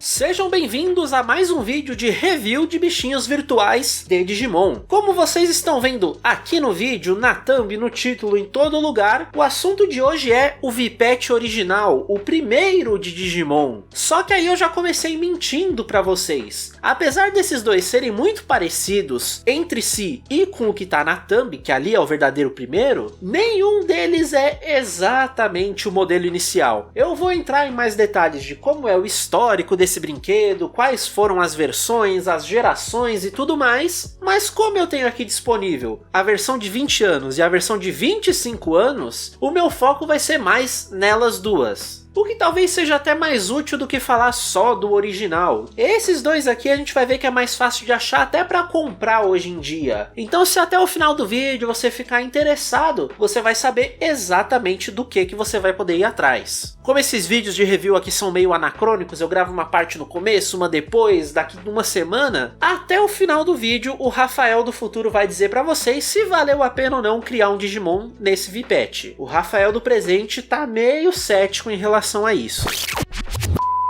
Sejam bem-vindos a mais um vídeo de review de bichinhos virtuais de Digimon. Como vocês estão vendo aqui no vídeo, na thumb, no título, em todo lugar, o assunto de hoje é o VPAT original, o primeiro de Digimon. Só que aí eu já comecei mentindo pra vocês. Apesar desses dois serem muito parecidos entre si e com o que tá na thumb, que ali é o verdadeiro primeiro, nenhum deles é exatamente o modelo inicial. Eu vou entrar em mais detalhes de como é o histórico desse brinquedo, quais foram as versões, as gerações e tudo mais, mas como eu tenho aqui disponível a versão de 20 anos e a versão de 25 anos, o meu foco vai ser mais nelas duas. O que talvez seja até mais útil do que falar só do original. Esses dois aqui a gente vai ver que é mais fácil de achar até para comprar hoje em dia. Então se até o final do vídeo você ficar interessado, você vai saber exatamente do que você vai poder ir atrás. Como esses vídeos de review aqui são meio anacrônicos, eu gravo uma parte no começo, uma depois, daqui uma semana, até o final do vídeo o Rafael do futuro vai dizer para vocês se valeu a pena ou não criar um Digimon nesse VPAT. O Rafael do presente tá meio cético em relação a isso.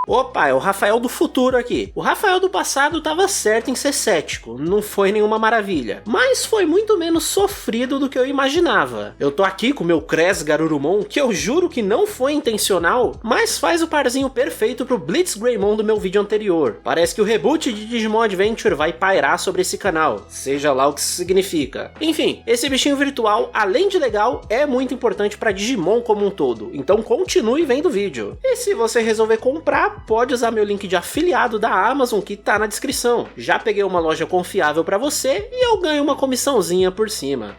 Opa, é o Rafael do futuro aqui. O Rafael do passado estava certo em ser cético, não foi nenhuma maravilha. Mas foi muito menos sofrido do que eu imaginava. Eu tô aqui com o meu Cres Garurumon, que eu juro que não foi intencional, mas faz o parzinho perfeito pro Blitz Greymon do meu vídeo anterior. Parece que o reboot de Digimon Adventure vai pairar sobre esse canal, seja lá o que isso significa. Enfim, esse bichinho virtual, além de legal, é muito importante para Digimon como um todo, então continue vendo o vídeo. E se você resolver comprar, pode usar meu link de afiliado da Amazon que tá na descrição. Já peguei uma loja confiável para você e eu ganho uma comissãozinha por cima.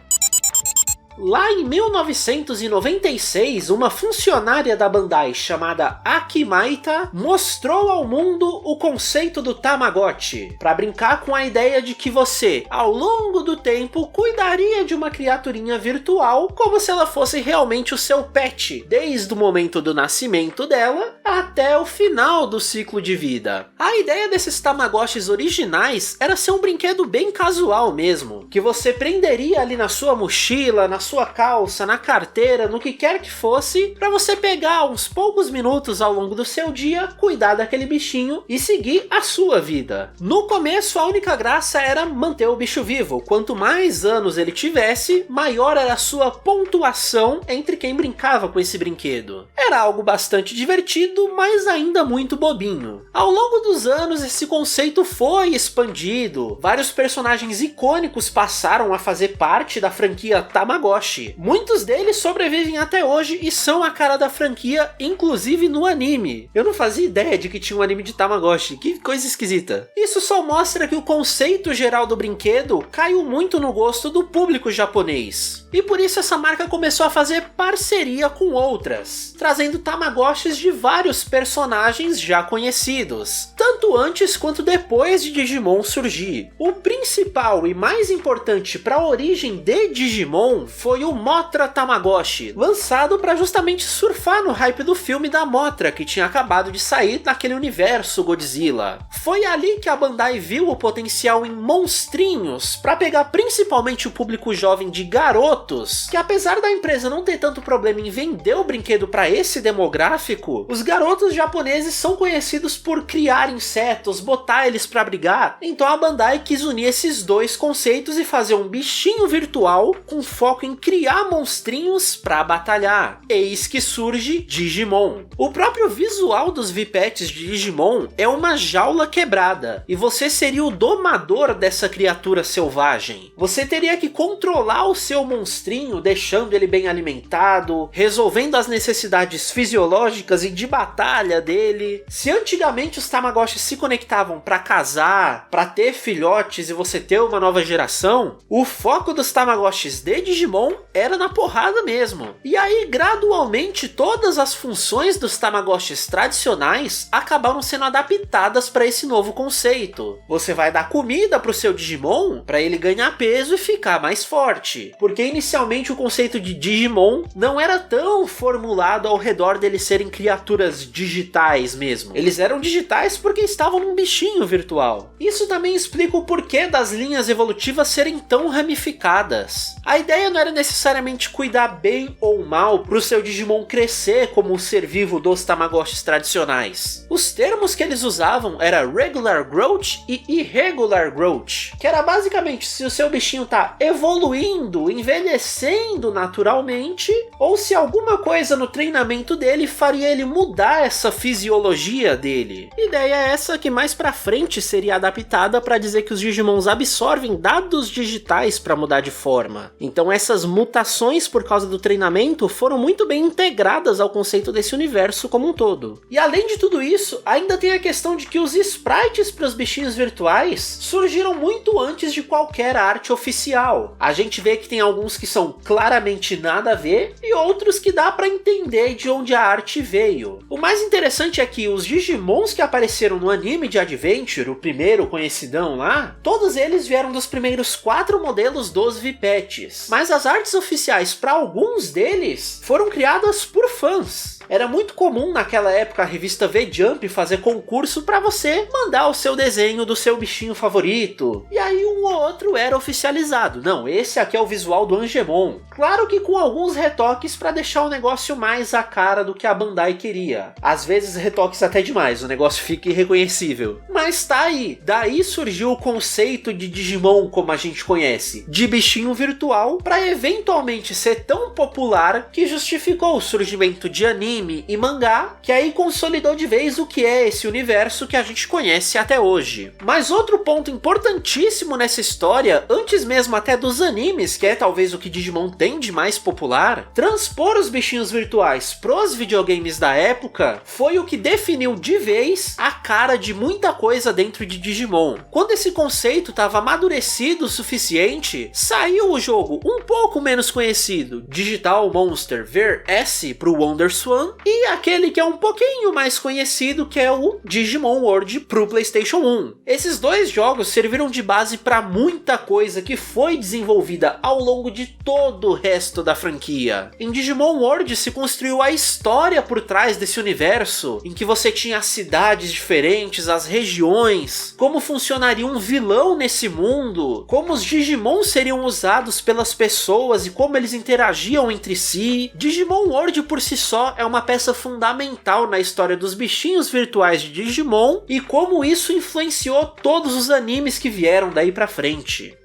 Lá em 1996, uma funcionária da Bandai chamada Akimaita mostrou ao mundo o conceito do Tamagotchi, para brincar com a ideia de que você, ao longo do tempo, cuidaria de uma criaturinha virtual como se ela fosse realmente o seu pet, desde o momento do nascimento dela até o final do ciclo de vida. A ideia desses Tamagotchis originais era ser um brinquedo bem casual mesmo, que você prenderia ali na sua mochila, na sua calça, na carteira, no que quer que fosse, para você pegar uns poucos minutos ao longo do seu dia, cuidar daquele bichinho e seguir a sua vida. No começo, a única graça era manter o bicho vivo. Quanto mais anos ele tivesse, maior era a sua pontuação entre quem brincava com esse brinquedo. Era algo bastante divertido, mas ainda muito bobinho. Ao longo dos anos, esse conceito foi expandido. Vários personagens icônicos passaram a fazer parte da franquia Tamagotchi. Muitos deles sobrevivem até hoje e são a cara da franquia, inclusive no anime. Eu não fazia ideia de que tinha um anime de Tamagotchi, que coisa esquisita. Isso só mostra que o conceito geral do brinquedo caiu muito no gosto do público japonês. E por isso essa marca começou a fazer parceria com outras, trazendo Tamagotchis de vários personagens já conhecidos, tanto antes quanto depois de Digimon surgir. O principal e mais importante para a origem de Digimon foi o Mothra Tamagotchi, lançado para justamente surfar no hype do filme da Mothra, que tinha acabado de sair naquele universo Godzilla. Foi ali que a Bandai viu o potencial em monstrinhos para pegar principalmente o público jovem de garotos, que apesar da empresa não ter tanto problema em vender o brinquedo para esse demográfico, os garotos japoneses são conhecidos por criar insetos, botar eles para brigar, então a Bandai quis unir esses dois conceitos e fazer um bichinho virtual com foco em criar monstrinhos para batalhar. Eis que surge Digimon. O próprio visual dos VPATs de Digimon é uma jaula quebrada, e você seria o domador dessa criatura selvagem. Você teria que controlar o seu monstrinho, deixando ele bem alimentado, resolvendo as necessidades fisiológicas e de batalha dele. Se antigamente os Tamagotchis se conectavam para casar, para ter filhotes e você ter uma nova geração, o foco dos Tamagotchis de Digimon era na porrada mesmo. E aí, gradualmente, todas as funções dos Tamagotchis tradicionais acabaram sendo adaptadas para esse novo conceito. Você vai dar comida pro seu Digimon para ele ganhar peso e ficar mais forte, porque inicialmente o conceito de Digimon não era tão formulado ao redor deles serem criaturas digitais mesmo. Eles eram digitais porque estavam num bichinho virtual. Isso também explica o porquê das linhas evolutivas serem tão ramificadas. A ideia não era necessariamente cuidar bem ou mal para o seu Digimon crescer como um ser vivo dos Tamagotchis tradicionais. Os termos que eles usavam era Regular Growth e Irregular Growth, que era basicamente se o seu bichinho tá evoluindo, envelhecendo naturalmente, ou se alguma coisa no treinamento dele faria ele mudar essa fisiologia dele. Ideia essa que mais pra frente seria adaptada para dizer que os Digimons absorvem dados digitais para mudar de forma. Então essas mutações por causa do treinamento foram muito bem integradas ao conceito desse universo como um todo. E além de tudo isso, ainda tem a questão de que os sprites para os bichinhos virtuais surgiram muito antes de qualquer arte oficial. A gente vê que tem alguns que são claramente nada a ver e outros que dá para entender de onde a arte veio. O mais interessante é que os Digimons que apareceram no anime de Adventure, o primeiro conhecidão lá, todos eles vieram dos primeiros 4 modelos dos Vipets. Mas as artes oficiais para alguns deles foram criadas por fãs. Era muito comum naquela época a revista V-Jump fazer concurso para você mandar o seu desenho do seu bichinho favorito. E aí um ou outro era oficializado. Não, esse aqui é o visual do Angemon. Claro que com alguns retoques para deixar o negócio mais a cara do que a Bandai queria. Às vezes retoques até demais, o negócio fica irreconhecível. Mas tá aí. Daí surgiu o conceito de Digimon como a gente conhece, de bichinho virtual, para eventualmente ser tão popular que justificou o surgimento de anime e mangá, que aí consolidou de vez o que é esse universo que a gente conhece até hoje. Mas outro ponto importantíssimo nessa história, antes mesmo até dos animes, que é talvez o que Digimon tem de mais popular, transpor os bichinhos virtuais pros videogames da época foi o que definiu de vez a cara de muita coisa dentro de Digimon. Quando esse conceito estava amadurecido o suficiente, saiu o jogo um pouco menos conhecido, Digital Monster VS pro WonderSwan, e aquele que é um pouquinho mais conhecido, que é o Digimon World pro PlayStation 1. Esses dois jogos serviram de base para muita coisa que foi desenvolvida ao longo de todo o resto da franquia. Em Digimon World se construiu a história por trás desse universo, em que você tinha as cidades diferentes, as regiões, como funcionaria um vilão nesse mundo, como os Digimon seriam usados pelas pessoas e como eles interagiam entre si. Digimon World por si só é uma peça fundamental na história dos bichinhos virtuais de Digimon e como isso influenciou todos os animes que vieram daí pra frente.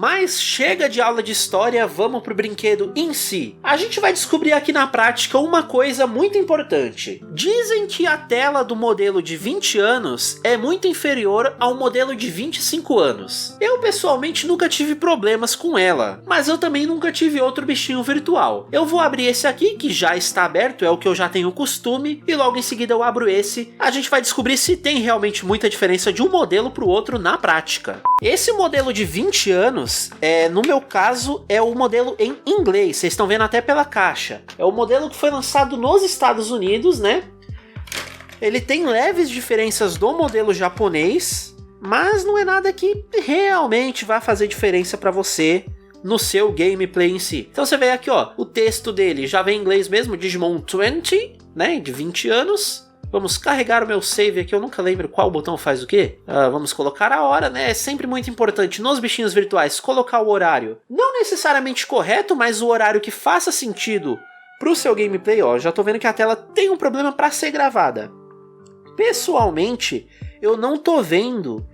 Mas chega de aula de história, vamos pro brinquedo em si. A gente vai descobrir aqui na prática uma coisa muito importante. Dizem que a tela do modelo de 20 anos é muito inferior ao modelo de 25 anos. Eu pessoalmente nunca tive problemas com ela, mas eu também nunca tive outro bichinho virtual. Eu vou abrir esse aqui, que já está aberto, é o que eu já tenho costume, e logo em seguida eu abro esse. A gente vai descobrir se tem realmente muita diferença de um modelo pro outro na prática. Esse modelo de 20 anos, no meu caso, é o modelo em inglês, vocês estão vendo até pela caixa. É o modelo que foi lançado nos Estados Unidos, né? Ele tem leves diferenças do modelo japonês, mas não é nada que realmente vai fazer diferença para você no seu gameplay em si. Então você vê aqui, ó, o texto dele já vem em inglês mesmo, Digimon 20, né, de 20 anos. Vamos carregar o meu save aqui, eu nunca lembro qual botão faz o quê. Vamos colocar a hora, né? É sempre muito importante nos bichinhos virtuais colocar o horário. Não necessariamente correto, mas o horário que faça sentido pro seu gameplay. Ó, já tô vendo que a tela tem um problema para ser gravada. Pessoalmente, eu não tô vendo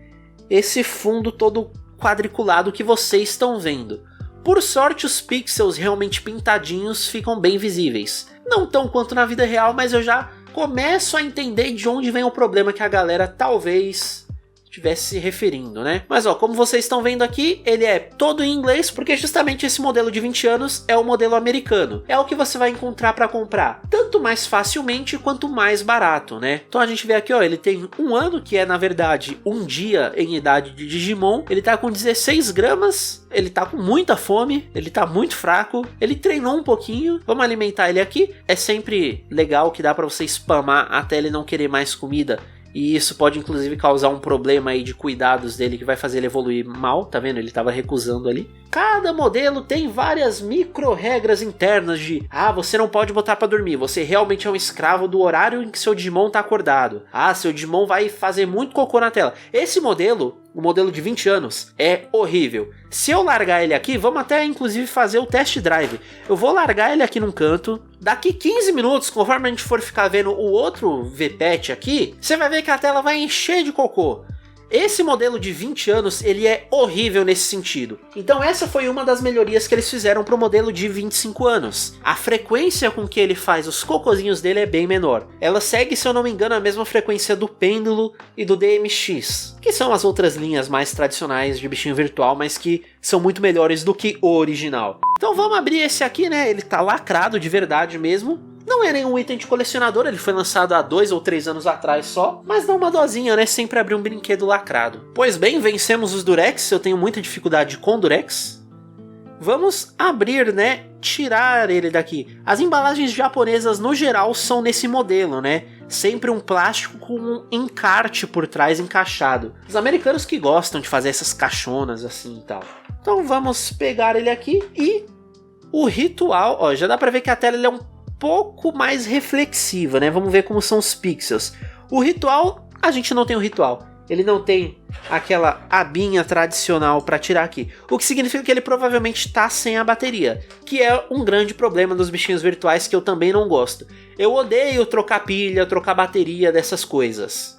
esse fundo todo quadriculado que vocês estão vendo. Por sorte, os pixels realmente pintadinhos ficam bem visíveis. Não tão quanto na vida real, mas eu já começo a entender de onde vem o problema que a galera talvez estivesse se referindo, né? Mas ó, como vocês estão vendo aqui, ele é todo em inglês, porque justamente esse modelo de 20 anos é o modelo americano. É o que você vai encontrar para comprar, tanto mais facilmente quanto mais barato, né? Então a gente vê aqui, ó, ele tem 1 ano, que é na verdade um dia em idade de Digimon. Ele tá com 16 gramas, ele tá com muita fome, ele tá muito fraco, ele treinou um pouquinho. Vamos alimentar ele aqui. É sempre legal que dá para você spamar até ele não querer mais comida. E isso pode inclusive causar um problema aí de cuidados dele que vai fazer ele evoluir mal, tá vendo? Ele tava recusando ali. cada modelo tem várias micro regras internas de você não pode botar pra dormir, você realmente é um escravo do horário em que seu Digimon tá acordado. Seu Digimon vai fazer muito cocô na tela. Esse modelo, o modelo de 20 anos, é horrível. Se eu largar ele aqui, vamos até inclusive fazer o test drive. Eu vou largar ele aqui num canto. Daqui 15 minutos, conforme a gente for ficar vendo o outro VPET aqui, você vai ver que a tela vai encher de cocô. Esse modelo de 20 anos, ele é horrível nesse sentido. Então essa foi uma das melhorias que eles fizeram para o modelo de 25 anos. A frequência com que ele faz os cocôzinhos dele é bem menor. Ela segue, se eu não me engano, a mesma frequência do Pêndulo e do DMX, que são as outras linhas mais tradicionais de bichinho virtual, mas que são muito melhores do que o original. Então vamos abrir esse aqui, né? Ele tá lacrado de verdade mesmo. Não é nenhum item de colecionador, ele foi lançado há 2 ou 3 anos atrás só, mas dá uma dosinha, né? Sempre abrir um brinquedo lacrado. Pois bem, vencemos os Durex, eu tenho muita dificuldade com Durex. Vamos abrir, né? Tirar ele daqui. As embalagens japonesas no geral são nesse modelo, né? Sempre um plástico com um encarte por trás encaixado. Os americanos que gostam de fazer essas caixonas assim e tal. Então vamos pegar ele aqui e o ritual, ó, já dá pra ver que a tela ele é um pouco mais reflexiva, né? Vamos ver como são os pixels. O ritual, a gente não tem o ritual. Ele não tem aquela abinha tradicional para tirar aqui. O que significa que ele provavelmente está sem a bateria, que é um grande problema dos bichinhos virtuais que eu também não gosto. Eu odeio trocar pilha, trocar bateria dessas coisas.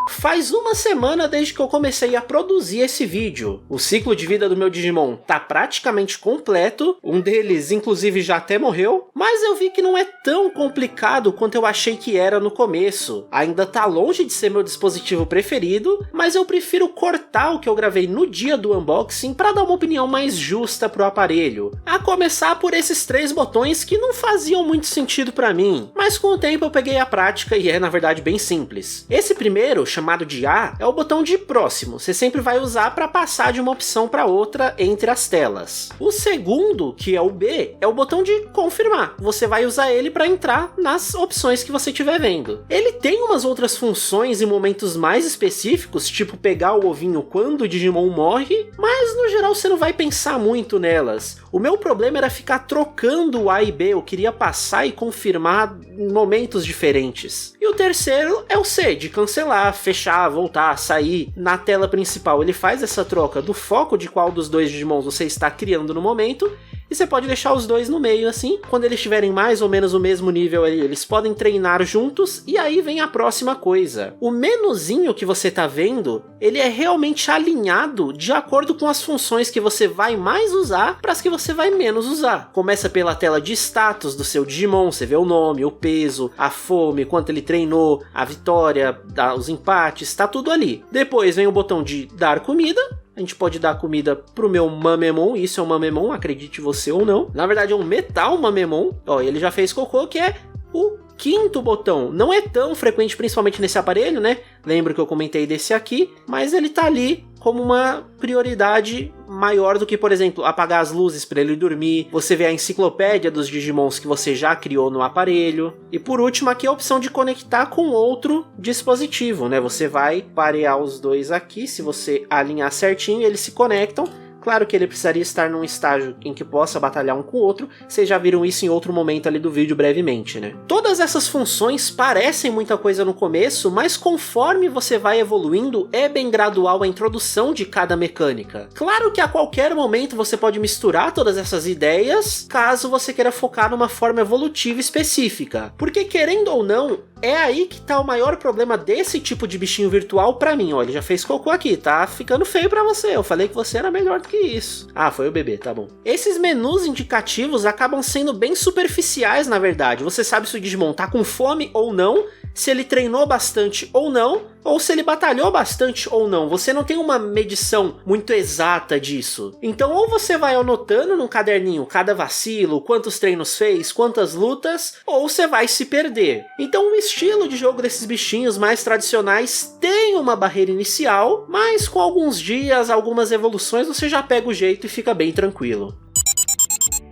Faz uma semana desde que eu comecei a produzir esse vídeo. O ciclo de vida do meu Digimon tá praticamente completo, um deles inclusive já até morreu, mas eu vi que não é tão complicado quanto eu achei que era no começo. Ainda tá longe de ser meu dispositivo preferido, mas eu prefiro cortar o que eu gravei no dia do unboxing para dar uma opinião mais justa pro aparelho. A começar por esses 3 botões que não faziam muito sentido para mim, mas com o tempo eu peguei a prática e é na verdade bem simples. Esse primeiro, chamado de A, é o botão de próximo, você sempre vai usar para passar de uma opção para outra entre as telas. O segundo, que é o B, é o botão de confirmar, você vai usar ele para entrar nas opções que você estiver vendo. Ele tem umas outras funções e momentos mais específicos, tipo pegar o ovinho quando o Digimon morre, mas no geral você não vai pensar muito nelas. O meu problema era ficar trocando o A e B, eu queria passar e confirmar em momentos diferentes. E o terceiro é o C, de cancelar, fechar, voltar, sair. Na tela principal ele faz essa troca do foco de qual dos dois Digimons você está criando no momento, e você pode deixar os dois no meio assim, quando eles estiverem mais ou menos no mesmo nível ali, eles podem treinar juntos, e aí vem a próxima coisa. O menuzinho que você tá vendo, ele é realmente alinhado de acordo com as funções que você vai mais usar para as que você vai menos usar. Começa pela tela de status do seu Digimon, você vê o nome, o peso, a fome, quanto ele treinou, a vitória, os empates, tá tudo ali. Depois vem o botão de dar comida. A gente pode dar comida pro meu Mamemon, isso é um Mamemon, acredite você ou não. Na verdade é um Metal Mamemon, ó, ele já fez cocô, que é o quinto botão. Não é tão frequente, principalmente nesse aparelho, né? Lembro que eu comentei desse aqui, mas ele tá ali como uma prioridade maior do que, por exemplo, apagar as luzes para ele dormir. Você vê a enciclopédia dos Digimons que você já criou no aparelho. E por último aqui a opção de conectar com outro dispositivo, né? Você vai parear os dois aqui, se você alinhar certinho, eles se conectam. Claro que ele precisaria estar num estágio em que possa batalhar um com o outro, vocês já viram isso em outro momento ali do vídeo brevemente, né? Todas essas funções parecem muita coisa no começo, mas conforme você vai evoluindo, é bem gradual a introdução de cada mecânica. Claro que a qualquer momento você pode misturar todas essas ideias, caso você queira focar numa forma evolutiva específica. Porque querendo ou não, é aí que tá o maior problema desse tipo de bichinho virtual pra mim, ó, ele já fez cocô aqui, tá ficando feio pra você, eu falei que você era melhor do que isso. Ah, foi o bebê, tá bom. Esses menus indicativos acabam sendo bem superficiais, na verdade. Você sabe se o Digimon tá com fome ou não, se ele treinou bastante ou não, ou se ele batalhou bastante ou não. Você não tem uma medição muito exata disso. Então ou você vai anotando num caderninho cada vacilo, quantos treinos fez, quantas lutas, ou você vai se perder. Então o estilo de jogo desses bichinhos mais tradicionais tem uma barreira inicial, mas com alguns dias, algumas evoluções, você já pega o jeito e fica bem tranquilo.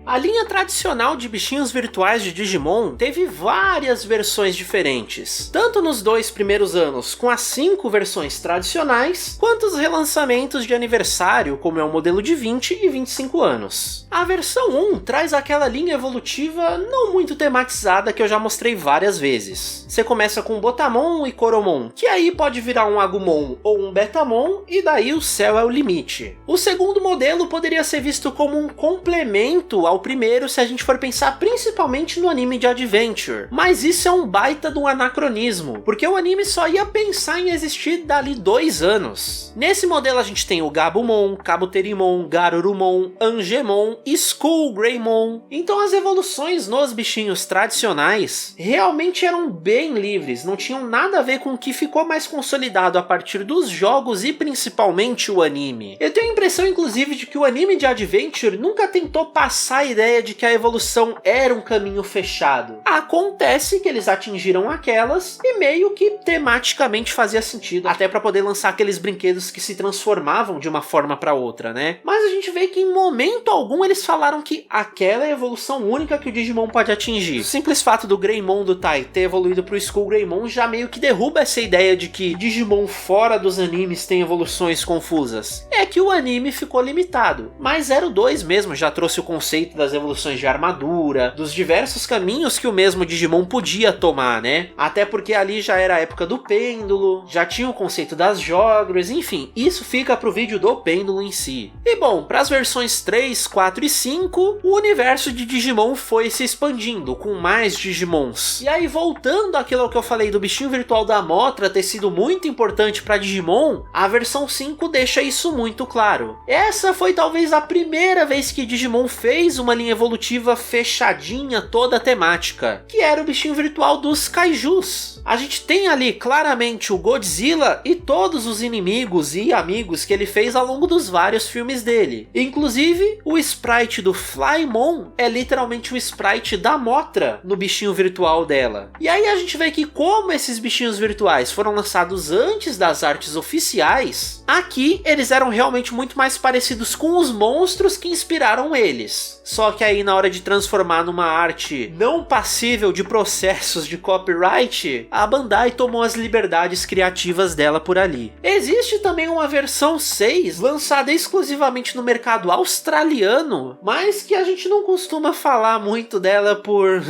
A linha tradicional de bichinhos virtuais de Digimon teve várias versões diferentes, tanto nos 2 primeiros anos com as 5 versões tradicionais, quanto os relançamentos de aniversário, como é o modelo de 20 e 25 anos. A versão 1 traz aquela linha evolutiva não muito tematizada que eu já mostrei várias vezes. Você começa com Botamon e Coromon, que aí pode virar um Agumon ou um Betamon, e daí o céu é o limite. O segundo modelo poderia ser visto como um complemento ao primeiro se a gente for pensar principalmente no anime de Adventure, mas isso é um baita de um anacronismo, porque o anime só ia pensar em existir dali 2 anos. Nesse modelo a gente tem o Gabumon, Kabuterimon, Garurumon, Angemon e Skullgreymon. Então as evoluções nos bichinhos tradicionais realmente eram bem livres, não tinham nada a ver com o que ficou mais consolidado a partir dos jogos e principalmente o anime. Eu tenho a impressão inclusive de que o anime de Adventure nunca tentou passar a ideia de que a evolução era um caminho fechado. Acontece que eles atingiram aquelas e meio que tematicamente fazia sentido, até para poder lançar aqueles brinquedos que se transformavam de uma forma para outra, né? Mas a gente vê que em momento algum eles falaram que aquela é a evolução única que o Digimon pode atingir. O simples fato do Greymon do Tai ter evoluído pro Skullgreymon já meio que derruba essa ideia de que Digimon fora dos animes tem evoluções confusas. É que o anime ficou limitado, mas 02 mesmo já trouxe o conceito das evoluções de armadura, dos diversos caminhos que o mesmo Digimon podia tomar, né? Até porque ali já era a época do pêndulo, já tinha o conceito das jogras, enfim, isso fica pro vídeo do pêndulo em si. E bom, para as versões 3, 4 e 5, o universo de Digimon foi se expandindo com mais Digimons. E aí voltando àquilo que eu falei do bichinho virtual da Mothra ter sido muito importante para Digimon, a versão 5 deixa isso muito claro. Essa foi talvez a primeira vez que Digimon fez uma linha evolutiva fechadinha toda temática, que era o bichinho virtual dos Kaijus. A gente tem ali claramente o Godzilla e todos os inimigos e amigos que ele fez ao longo dos vários filmes dele. Inclusive, o sprite do Flymon é literalmente o sprite da Mothra no bichinho virtual dela. E aí a gente vê que como esses bichinhos virtuais foram lançados antes das artes oficiais, aqui eles eram realmente muito mais parecidos com os monstros que inspiraram eles. Só que aí na hora de transformar numa arte não passível de processos de copyright, a Bandai tomou as liberdades criativas dela por ali. Existe também uma versão 6 lançada exclusivamente no mercado australiano, mas que a gente não costuma falar muito dela por...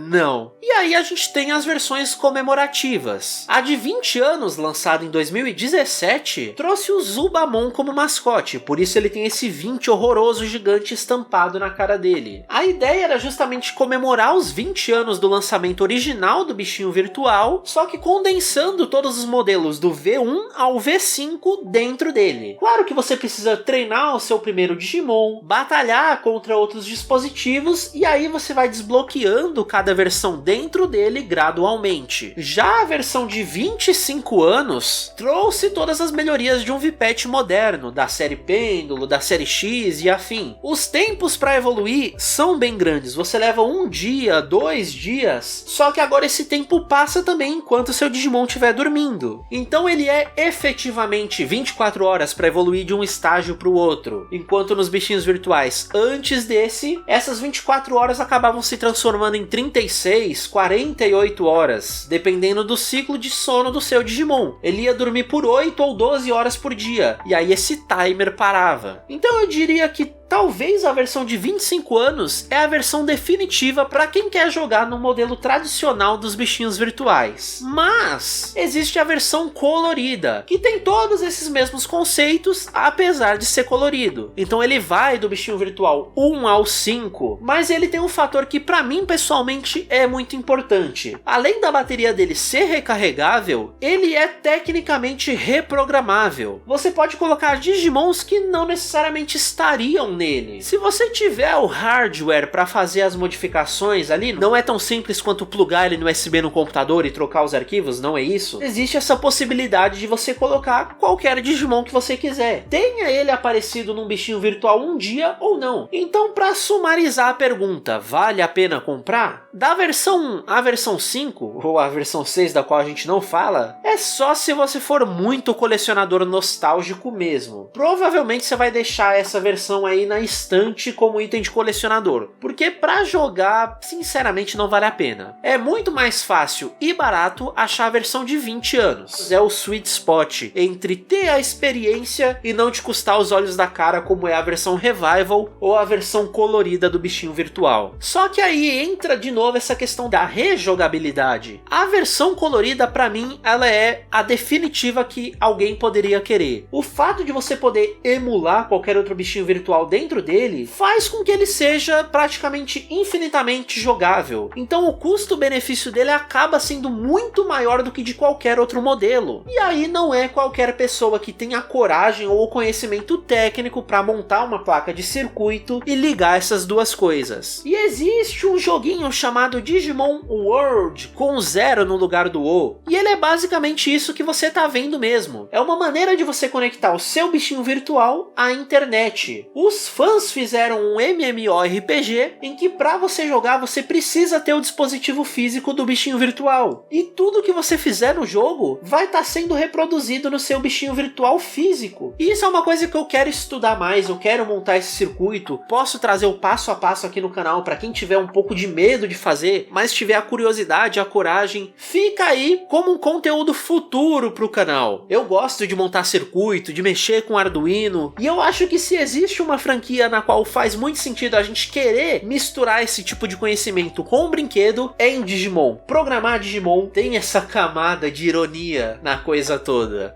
não. E aí a gente tem as versões comemorativas. A de 20 anos, lançada em 2017, trouxe o Zubamon como mascote, por isso ele tem esse 20 horroroso gigante estampado na cara dele. A ideia era justamente comemorar os 20 anos do lançamento original do bichinho virtual, só que condensando todos os modelos do V1 ao V5 dentro dele. Claro que você precisa treinar o seu primeiro Digimon, batalhar contra outros dispositivos, e aí você vai desbloqueando cada versão dentro dele gradualmente. Já a versão de 25 anos trouxe todas as melhorias de um VPAT moderno, da série Pêndulo, da série X e afim. Os tempos para evoluir são bem grandes, você leva 1 dia, 2 dias, só que agora esse tempo passa também enquanto seu Digimon estiver dormindo. Então ele é efetivamente 24 horas para evoluir de um estágio para o outro, enquanto nos bichinhos virtuais antes desse, essas 24 horas acabavam se transformando em 36, 48 horas, dependendo do ciclo de sono do seu Digimon. Ele ia dormir por 8 ou 12 horas por dia, e aí esse timer parava. Então eu diria que talvez a versão de 25 anos é a versão definitiva para quem quer jogar no modelo tradicional dos bichinhos virtuais. Mas existe a versão colorida, que tem todos esses mesmos conceitos, apesar de ser colorido. Então ele vai do bichinho virtual 1 ao 5, mas ele tem um fator que para mim pessoalmente é muito importante. Além da bateria dele ser recarregável, ele é tecnicamente reprogramável. Você pode colocar Digimons que não necessariamente estariam nele. Se você tiver o hardware para fazer as modificações ali, não é tão simples quanto plugar ele no USB no computador e trocar os arquivos, não é isso? Existe essa possibilidade de você colocar qualquer Digimon que você quiser. Tenha ele aparecido num bichinho virtual um dia ou não. Então, para sumarizar a pergunta, vale a pena comprar? Da versão 1 à versão 5, ou a versão 6 da qual a gente não fala, é só se você for muito colecionador nostálgico mesmo. Provavelmente você vai deixar essa versão aí na estante como item de colecionador, porque pra jogar, sinceramente, não vale a pena. É muito mais fácil e barato achar a versão de 20 anos. É o sweet spot entre ter a experiência e não te custar os olhos da cara, como é a versão Revival ou a versão colorida do bichinho virtual. Só que aí entra de novo essa questão da rejogabilidade. A versão colorida, pra mim, ela é a definitiva que alguém poderia querer. O fato de você poder emular qualquer outro bichinho virtual dentro dele faz com que ele seja praticamente infinitamente jogável. Então o custo-benefício dele acaba sendo muito maior do que de qualquer outro modelo. E aí não é qualquer pessoa que tenha coragem ou conhecimento técnico para montar uma placa de circuito e ligar essas duas coisas. E existe um joguinho chamado Digimon World com 0 no lugar do O, e ele é basicamente isso que você tá vendo mesmo. É uma maneira de você conectar o seu bichinho virtual à internet. Os fãs fizeram um MMORPG em que para você jogar você precisa ter o dispositivo físico do bichinho virtual. E tudo que você fizer no jogo vai estar sendo reproduzido no seu bichinho virtual físico. E isso é uma coisa que eu quero estudar mais, eu quero montar esse circuito. Posso trazer o passo a passo aqui no canal para quem tiver um pouco de medo de fazer, mas tiver a curiosidade, a coragem, fica aí como um conteúdo futuro pro canal. Eu gosto de montar circuito, de mexer com Arduino, e eu acho que se existe uma franquia na qual faz muito sentido a gente querer misturar esse tipo de conhecimento com o brinquedo, é em Digimon. Programar Digimon tem essa camada de ironia na coisa toda.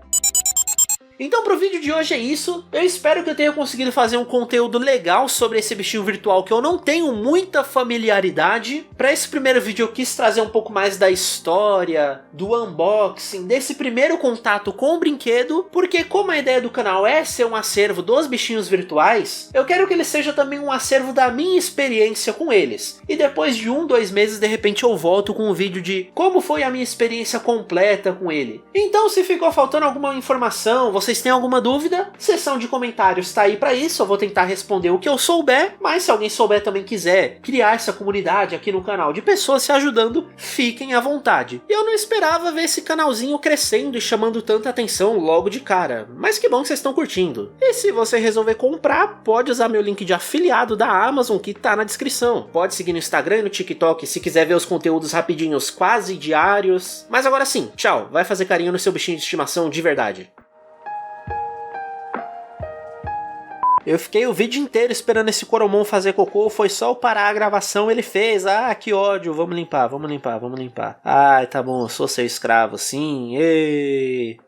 Então pro vídeo de hoje é isso, eu espero que eu tenha conseguido fazer um conteúdo legal sobre esse bichinho virtual que eu não tenho muita familiaridade. Para esse primeiro vídeo eu quis trazer um pouco mais da história, do unboxing, desse primeiro contato com o brinquedo, porque como a ideia do canal é ser um acervo dos bichinhos virtuais, eu quero que ele seja também um acervo da minha experiência com eles. E depois de 1-2 meses de repente eu volto com um vídeo de como foi a minha experiência completa com ele. Então se ficou faltando alguma informação, vocês têm alguma dúvida, seção de comentários tá aí pra isso, eu vou tentar responder o que eu souber, mas se alguém souber também quiser criar essa comunidade aqui no canal de pessoas se ajudando, fiquem à vontade. Eu não esperava ver esse canalzinho crescendo e chamando tanta atenção logo de cara, mas que bom que vocês estão curtindo. E se você resolver comprar, pode usar meu link de afiliado da Amazon que tá na descrição. Pode seguir no Instagram e no TikTok se quiser ver os conteúdos rapidinhos quase diários. Mas agora sim, tchau, vai fazer carinho no seu bichinho de estimação de verdade. Eu fiquei o vídeo inteiro esperando esse Coromon fazer cocô, foi só eu parar a gravação, ele fez. Ah, que ódio, vamos limpar, vamos limpar, vamos limpar. Ai, tá bom, eu sou seu escravo, sim, ei.